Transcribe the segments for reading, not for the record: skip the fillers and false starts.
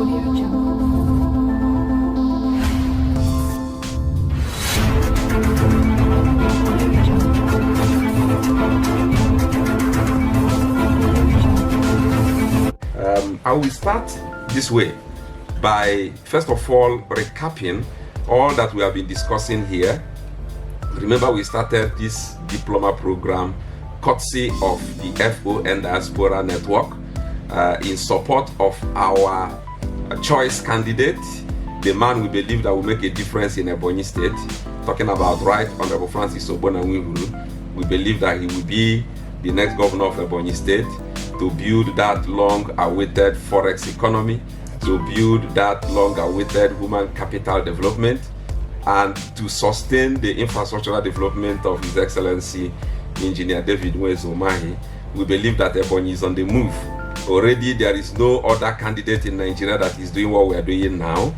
I will start this way by first of all recapping all that we have been discussing here. Remember, we started this diploma program courtesy of the FON Diaspora Network in support of our choice candidate, the man we believe that will make a difference in Ebonyi State. Talking about Right Honorable Francis Ogbonnawihuru. We believe that he will be the next governor of Ebonyi State, to build that long-awaited forex economy, to build that long-awaited human capital development, and to sustain the infrastructural development of His Excellency Engineer David Umahi. We believe that Ebonyi is on the move. Already there is no other candidate in Nigeria that is doing what we are doing now.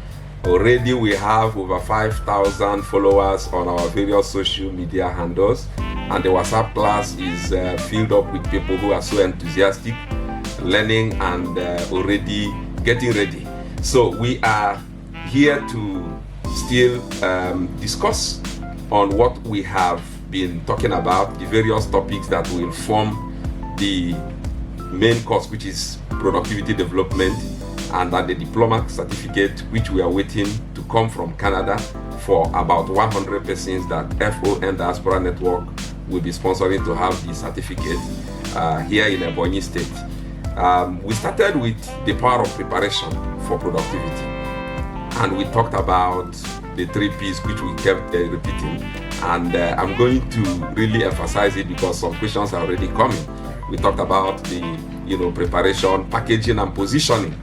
Already we have over 5,000 followers on our various social media handles, and the WhatsApp class is filled up with people who are so enthusiastic, learning and already getting ready. So we are here to still discuss on what we have been talking about, the various topics that will form the main course, which is productivity development, and the diploma certificate, which we are waiting to come from Canada for about 100 persons that FON Diaspora Network will be sponsoring to have the certificate here in Ebonyi State. We started with the power of preparation for productivity, and we talked about the 3 P's, which we kept repeating, and I'm going to really emphasize it because some questions are already coming. We talked about the preparation, packaging, and positioning.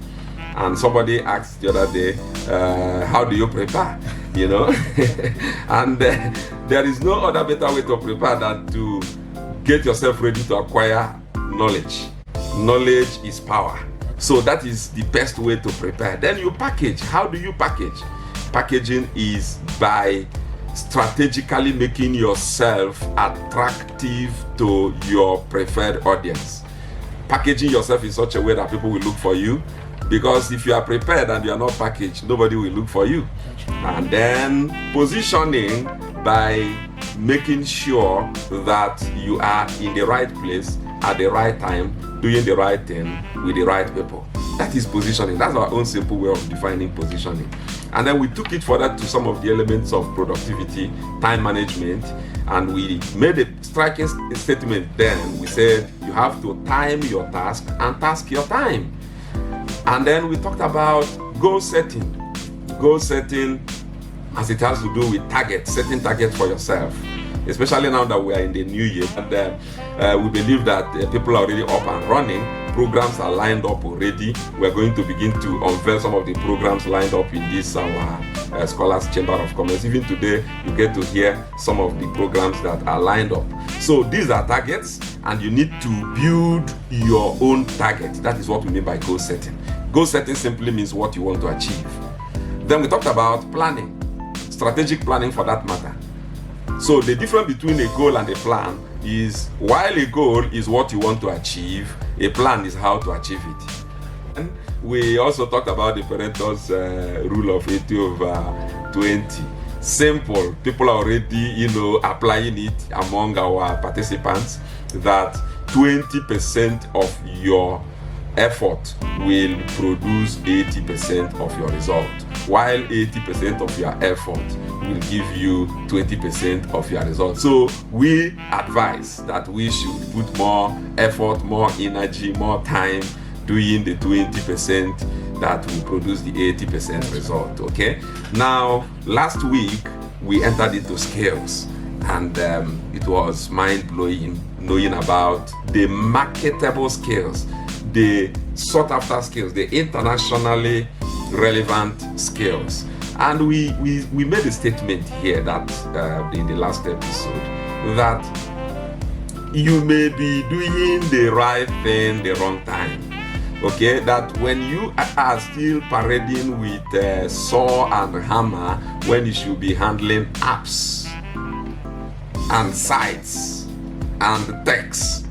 And somebody asked the other day, how do you prepare? And there is no other better way to prepare than to get yourself ready to acquire knowledge. Knowledge is power. So that is the best way to prepare. Then you package. How do you package? Packaging is by strategically making yourself attractive to your preferred audience. Packaging yourself in such a way that people will look for you. Because if you are prepared and you are not packaged, nobody will look for you. And then positioning by making sure that you are in the right place at the right time, doing the right thing with the right people. That is positioning. That's our own simple way of defining positioning. And then we took it further to some of the elements of productivity, time management, and we made a striking statement then. We said you have to time your task and task your time. And then we talked about goal setting. Goal setting, as it has to do with targets, setting targets for yourself, especially now that we are in the new year. And we believe that people are already up and running. Programs are lined up already. We're going to begin to unveil some of the programs lined up in this our Scholars Chamber of Commerce. Even today, you get to hear some of the programs that are lined up. So these are targets, and you need to build your own target. That is what we mean by goal setting. Goal setting simply means what you want to achieve. Then we talked about planning, strategic planning for that matter. So the difference between a goal and a plan is, while a goal is what you want to achieve, a plan is how to achieve it. And we also talked about the Pareto's rule of 80/20. Simple. People are already, applying it among our participants, that 20% of your effort will produce 80% of your result, while 80% of your effort will give you 20% of your result. So we advise that we should put more effort, more energy, more time doing the 20% that will produce the 80% result. Okay. Now, last week we entered into skills, and it was mind-blowing knowing about the marketable skills, the sought-after skills, the internationally relevant skills. And we made a statement here that in the last episode, that you may be doing the right thing the wrong time. Okay, that when you are still parading with saw and hammer, when you should be handling apps and sites and texts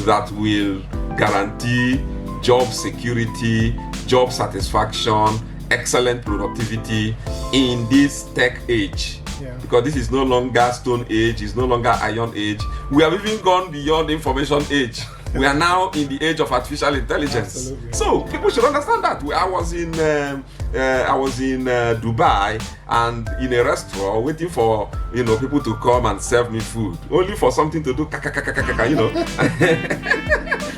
that will guarantee job security, job satisfaction, excellent productivity in this tech age. Yeah. Because this is no longer stone age, it's no longer iron age. We have even gone beyond information age. We are now in the age of artificial intelligence. Absolutely. So people should understand that. I was in Dubai and in a restaurant waiting for people to come and serve me food, only for something to do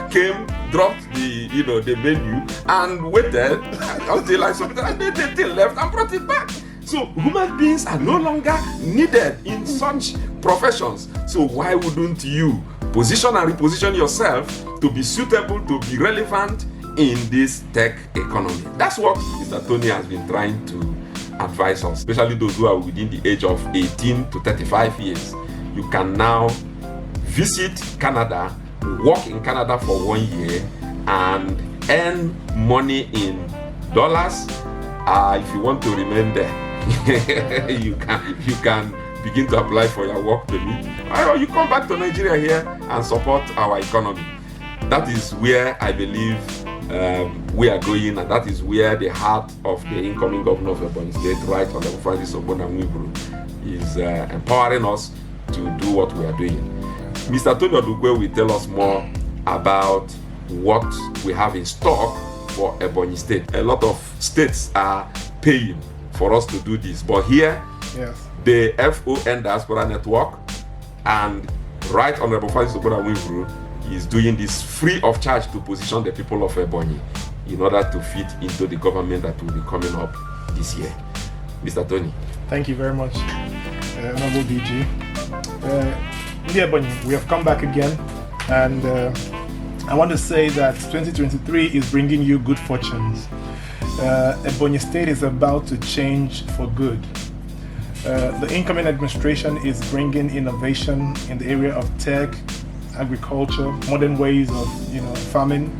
came, dropped the menu and waited until I saw it, and they left and brought it back. So human beings are no longer needed in such professions. So why wouldn't you position and reposition yourself to be suitable, to be relevant in this tech economy? That's what Mr. Tony has been trying to advise us, especially those who are within the age of 18 to 35 years. You can now visit Canada, work in Canada for 1 year, and earn money in dollars. If you want to remain there, you can begin to apply for your work permit, or you come back to Nigeria here and support our economy. That is where I believe we are going, and that is where the heart of the incoming governor of Ebonyi State, Right Honorable Francis Ogbonnamwiburu, is empowering us to do what we are doing. Mr. Tony Odugwe will tell us more about what we have in stock for Ebonyi State. A lot of states are paying for us to do this, but here, yes, the FON Diaspora Network and Right Honorable Francis Ogbonnamwiburu is doing this free of charge to position the people of Ebonyi in order to fit into the government that will be coming up this year. Mr. Tony. Thank you very much, Honorable DG. Dear Ebonyi, we have come back again, and I want to say that 2023 is bringing you good fortunes. Ebonyi State is about to change for good. The incoming administration is bringing innovation in the area of tech, agriculture, modern ways of farming,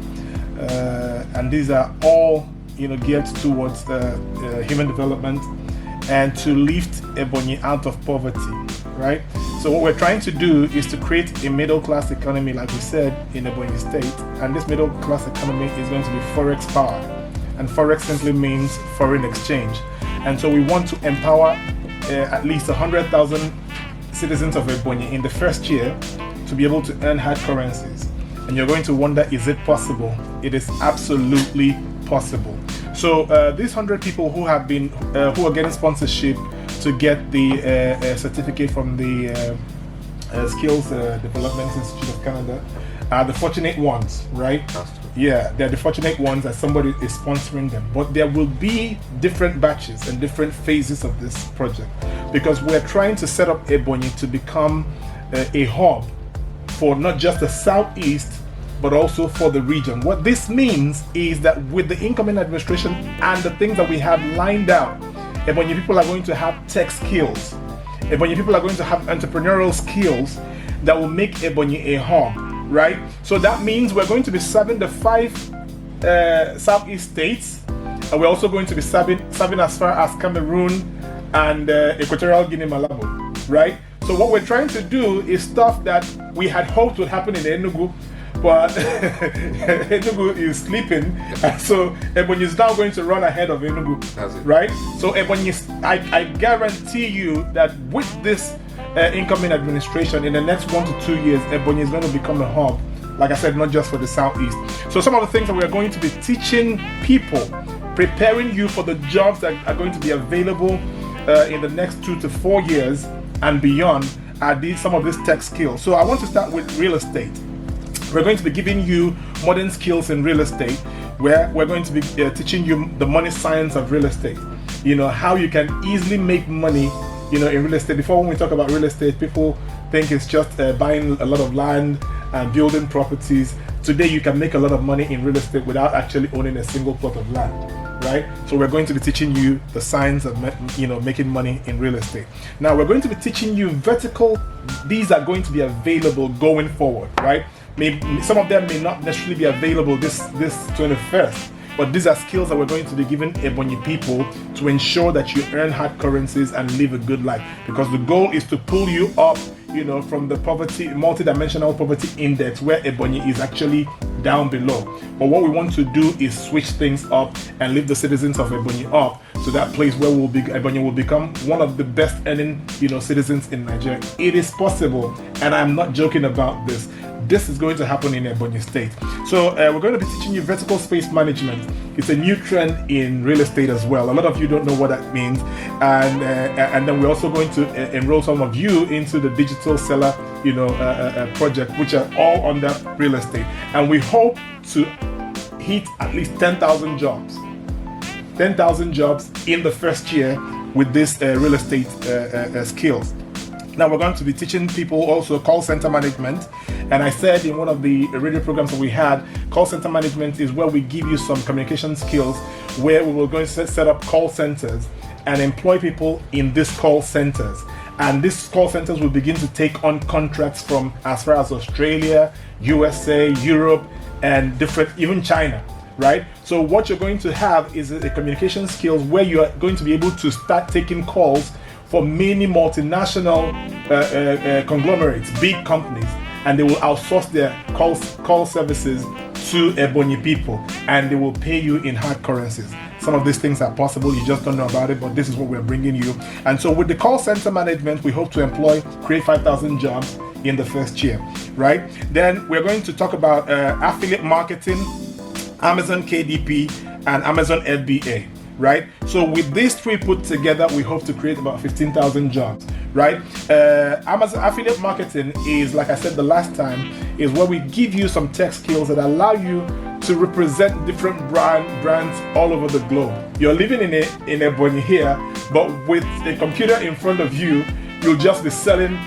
and these are all geared towards human development and to lift Ebonyi out of poverty, right? So what we're trying to do is to create a middle class economy, like we said, in Ebonyi State, and this middle class economy is going to be forex powered, and forex simply means foreign exchange. And so we want to empower at least 100,000 citizens of Ebonyi in the first year to be able to earn hard currencies. And you're going to wonder, is it possible? It is absolutely possible. So these 100 people who are getting sponsorship to get the certificate from the Skills Development Institute of Canada are the fortunate ones, right? Yeah, they're the fortunate ones that somebody is sponsoring them. But there will be different batches and different phases of this project, because we're trying to set up Ebonyi to become a hub for not just the Southeast, but also for the region. What this means is that with the incoming administration and the things that we have lined out, Ebonyi people are going to have tech skills. Ebonyi people are going to have entrepreneurial skills that will make Ebonyi a hub, right? So that means we're going to be serving the 5 Southeast states, and we're also going to be serving as far as Cameroon and Equatorial Guinea, Malabo, right? So what we're trying to do is stuff that we had hoped would happen in Enugu, but Enugu is sleeping, and so Ebonyi is now going to run ahead of Enugu. That's it. Right? So Ebonyi, I guarantee you that with this incoming administration, in the next 1 to 2 years, Ebonyi is going to become a hub, like I said, not just for the Southeast. So some of the things that we're going to be teaching people, preparing you for the jobs that are going to be available in the next 2 to 4 years and beyond, are some of these tech skills. So I want to start with real estate. We're going to be giving you modern skills in real estate, where we're going to be teaching you the money science of real estate. How you can easily make money, in real estate. Before, when we talk about real estate, people think it's just buying a lot of land and building properties. Today, you can make a lot of money in real estate without actually owning a single plot of land, right? So we're going to be teaching you the science of making money in real estate. Now, we're going to be teaching you vertical. These are going to be available going forward, right? Some of them may not necessarily be available this 21st, but these are skills that we're going to be giving Ebonyi people to ensure that you earn hard currencies and live a good life, because the goal is to pull you up from the poverty, multidimensional poverty index, where Ebonyi is actually down below. But what we want to do is switch things up and lift the citizens of Ebonyi up to that place where Ebonyi will become one of the best earning, citizens in Nigeria. It is possible, and I'm not joking about this. This is going to happen in Ebonyi State. So we're going to be teaching you vertical space management. It's a new trend in real estate as well. A lot of you don't know what that means, and then we're also going to enroll some of you into the digital seller, project, which are all under real estate. And we hope to hit at least 10,000 jobs. 10,000 jobs in the first year with this real estate skills. Now we're going to be teaching people also call center management. And I said in one of the radio programs that we had, call center management is where we give you some communication skills, where we will go and set up call centers and employ people in these call centers. And these call centers will begin to take on contracts from as far as Australia, USA, Europe, and even China, right? So what you're going to have is a communication skills where you are going to be able to start taking calls for many multinational conglomerates, big companies, and they will outsource their call services to Ebonyi people, and they will pay you in hard currencies. Some of these things are possible, you just don't know about it, but this is what we're bringing you. And so with the call center management, we hope to create 5,000 jobs in the first year, right? Then we're going to talk about affiliate marketing, Amazon KDP, and Amazon FBA. Right? So with these three put together, we hope to create about 15,000 jobs, right? Amazon affiliate marketing is, like I said the last time, is where we give you some tech skills that allow you to represent different brands all over the globe. You're living in Ebonyi here, but with a computer in front of you, you'll just be selling,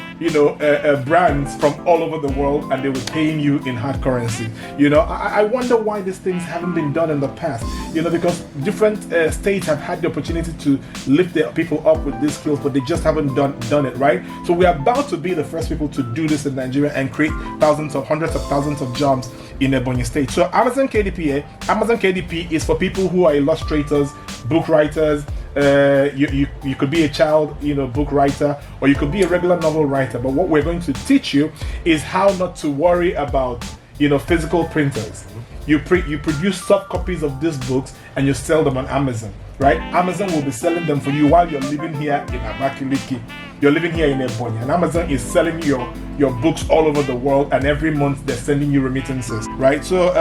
brands from all over the world, and they will paying you in hard currency. I wonder why these things haven't been done in the past. Because different states have had the opportunity to lift their people up with these skills, but they just haven't done it, right? So we are about to be the first people to do this in Nigeria and create hundreds of thousands of jobs in Ebonyi State. So Amazon KDP is for people who are illustrators, book writers. You could be a child, book writer, or you could be a regular novel writer. But what we're going to teach you is how not to worry about, physical printers. You produce soft copies of these books and you sell them on Amazon, right? Amazon will be selling them for you while you're living here in Abakaliki. You're living here in Ebonyi, and Amazon is selling your books all over the world, and every month they're sending you remittances, right? So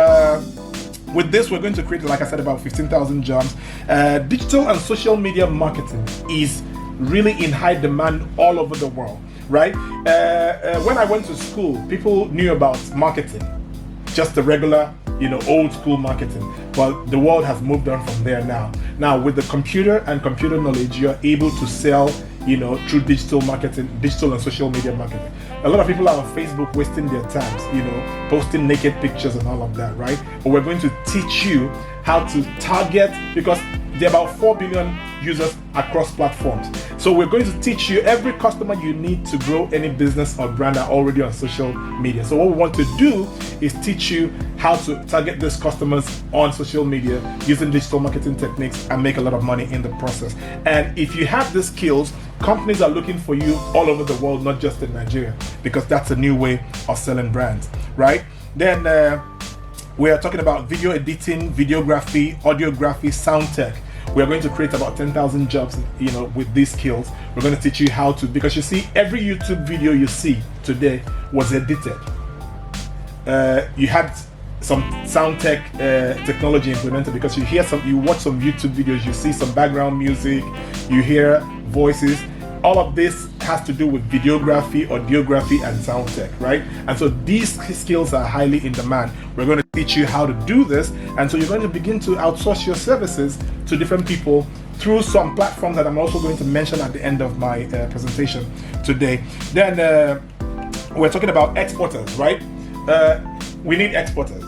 with this, we're going to create, like I said, about 15,000 jobs. Digital and social media marketing is really in high demand all over the world, right? When I went to school, people knew about marketing, just the regular, old school marketing. But the world has moved on from there now. Now, with the computer and computer knowledge, you're able to sell, through digital marketing, digital and social media marketing. A lot of people are on Facebook wasting their times, posting naked pictures and all of that, right? But we're going to teach you how to target, because there are about 4 billion users across platforms. So we're going to teach you every customer you need to grow any business or brand are already on social media. So what we want to do is teach you how to target these customers on social media using digital marketing techniques and make a lot of money in the process. And if you have these skills, companies are looking for you all over the world, not just in Nigeria, because that's a new way of selling brands, right? Then we are talking about video editing, videography, audiography, sound tech. We are going to create about 10,000 jobs, with these skills. We're going to teach you how to, because you see, every YouTube video you see today was edited. You had some sound tech technology implemented, because you watch some YouTube videos, you see some background music, you hear voices. All of this has to do with videography, audiography, and sound tech, right? And so these skills are highly in demand. We're going to teach you how to do this, and so you're going to begin to outsource your services to different people through some platforms that I'm also going to mention at the end of my presentation today. Then we're talking about exporters, right? We need exporters.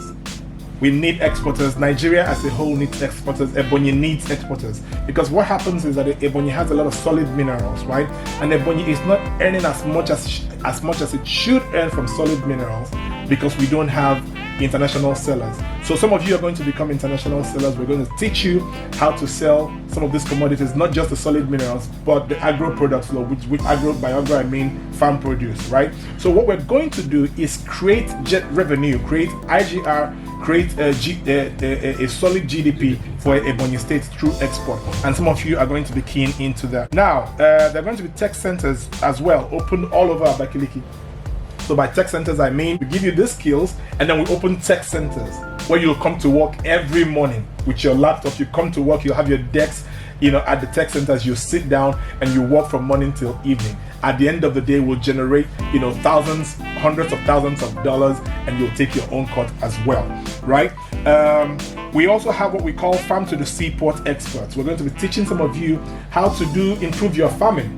We need exporters. Nigeria as a whole needs exporters. Ebonyi needs exporters. Because what happens is that Ebonyi has a lot of solid minerals, right? And Ebonyi is not earning as much as it should earn from solid minerals, because we don't have international sellers. So some of you are going to become international sellers. We're going to teach you how to sell some of these commodities, not just the solid minerals, but the agro products, which by agro I mean farm produce, right? So what we're going to do is create jet revenue, create IGR, create a solid GDP for Ebonyi State through export. And some of you are going to be keen into that. Now, there are going to be tech centers as well, open all over Abakaliki. So by tech centers, I mean we give you these skills and then we open tech centers where you'll come to work every morning with your laptop. You come to work, you have your desks, at the tech centers, you sit down and you work from morning till evening. At the end of the day, we'll generate, thousands, hundreds of thousands of dollars, and you'll take your own cut as well, right? We also have what we call farm to the seaport experts. We're going to be teaching some of you how to improve your farming.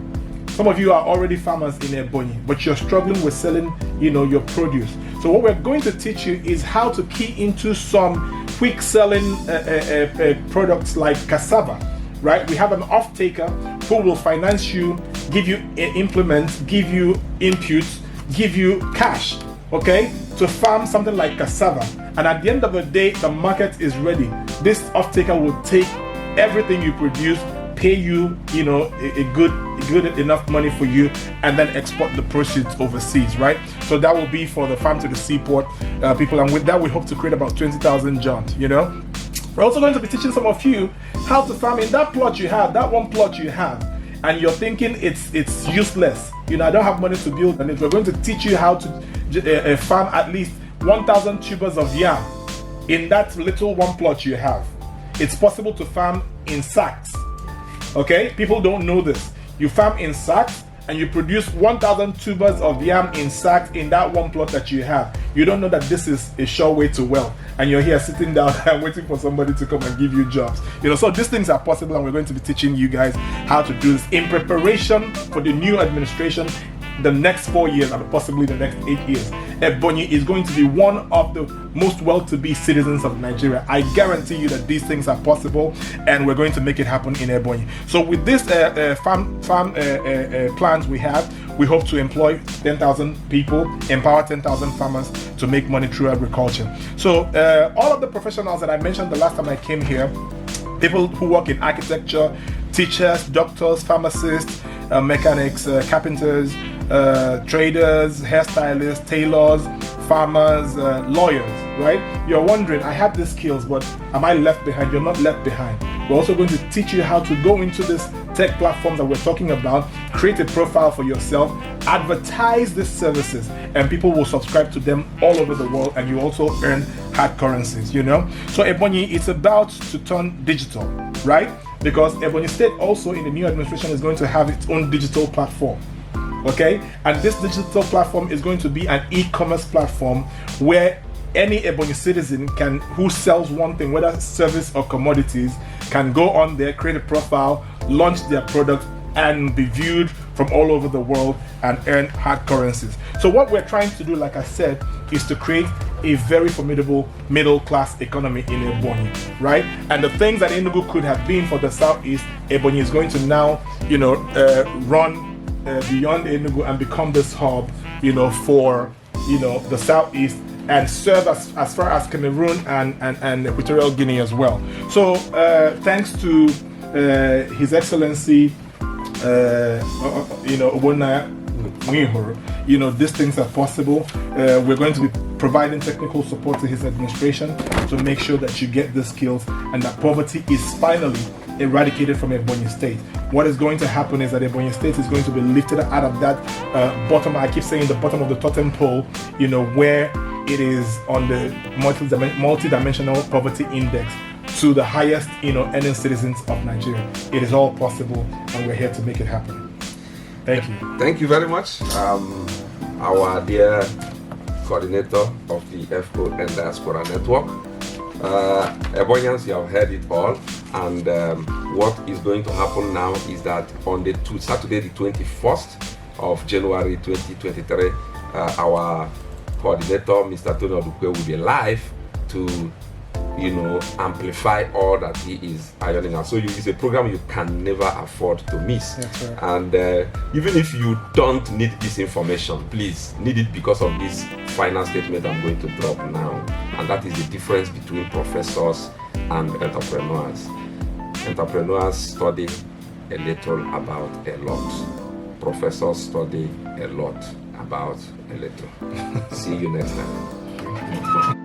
Some of you are already farmers in Ebonyi, but you're struggling with selling, your produce. So what we're going to teach you is how to key into some quick selling products like cassava, right? We have an off-taker who will finance you, give you implements, give you inputs, give you cash, okay, to farm something like cassava. And at the end of the day, the market is ready. This off-taker will take everything you produce, pay you, a good enough money for you, and then export the proceeds overseas, right? So that will be for the farm to the seaport people. And with that, we hope to create about 20,000 jobs, We're also going to be teaching some of you how to farm in that plot you have, that one plot you have, and you're thinking it's useless. I don't have money to build on it. We're going to teach you how to farm at least 1,000 tubers of yam in that little one plot you have. It's possible to farm in sacks. Okay, people don't know this. You farm in sacks and you produce 1,000 tubers of yam in sacks in that one plot that you have. You don't know that this is a sure way to wealth, and you're here sitting down and waiting for somebody to come and give you jobs. So these things are possible, and we're going to be teaching you guys how to do this in preparation for the new administration, the next 4 years and possibly the next 8 years. Ebonyi is going to be one of the most well-to-be citizens of Nigeria. I guarantee you that these things are possible, and we're going to make it happen in Ebonyi. So with this farm plans we have, we hope to employ 10,000 people, empower 10,000 farmers to make money through agriculture. So all of the professionals that I mentioned the last time I came here, people who work in architecture, teachers, doctors, pharmacists, mechanics, carpenters, traders, hairstylists, tailors, farmers, lawyers, right? You're wondering, I have these skills, but am I left behind? You're not left behind. We're also going to teach you how to go into this tech platforms that we're talking about, create a profile for yourself, advertise these services, and people will subscribe to them all over the world, and you also earn hard currencies, So Ebonyi, it's about to turn digital, right? Because Ebonyi State also in the new administration is going to have its own digital platform. Okay, and this digital platform is going to be an e-commerce platform where any Ebonyi citizen who sells one thing, whether service or commodities, can go on there, create a profile, launch their product, and be viewed from all over the world and earn hard currencies. So what we're trying to do, like I said, is to create a very formidable middle-class economy in Ebonyi, right? And the things that Enugu could have been for the Southeast, Ebonyi is going to now, run beyond Enugu and become this hub, for, the Southeast, and serve as far as Cameroon and Equatorial Guinea as well. So thanks to His Excellency, Obona Mwihor, these things are possible. We're going to be providing technical support to his administration to make sure that you get the skills and that poverty is finally eradicated from Ebonyi State. What is going to happen is that Ebonyi State is going to be lifted out of that bottom, I keep saying the bottom of the totem pole, where it is on the multi-dimensional poverty index, to the highest, earning citizens of Nigeria. It is all possible, and we're here to make it happen. Thank you. Thank you very much. Our dear coordinator of the FO and Diaspora Network. Ebonyans, you have heard it all, and what is going to happen now is that on Saturday the 21st of January 2023, our coordinator, Mr. Tony Odukwe, will be live to amplify all that he is ironing out. So it's a program you can never afford to miss. That's right. And even if you don't need this information, please need it because of this final statement I'm going to drop now. And that is the difference between professors and entrepreneurs. Entrepreneurs study a little about a lot. Professors study a lot about a little. See you next time.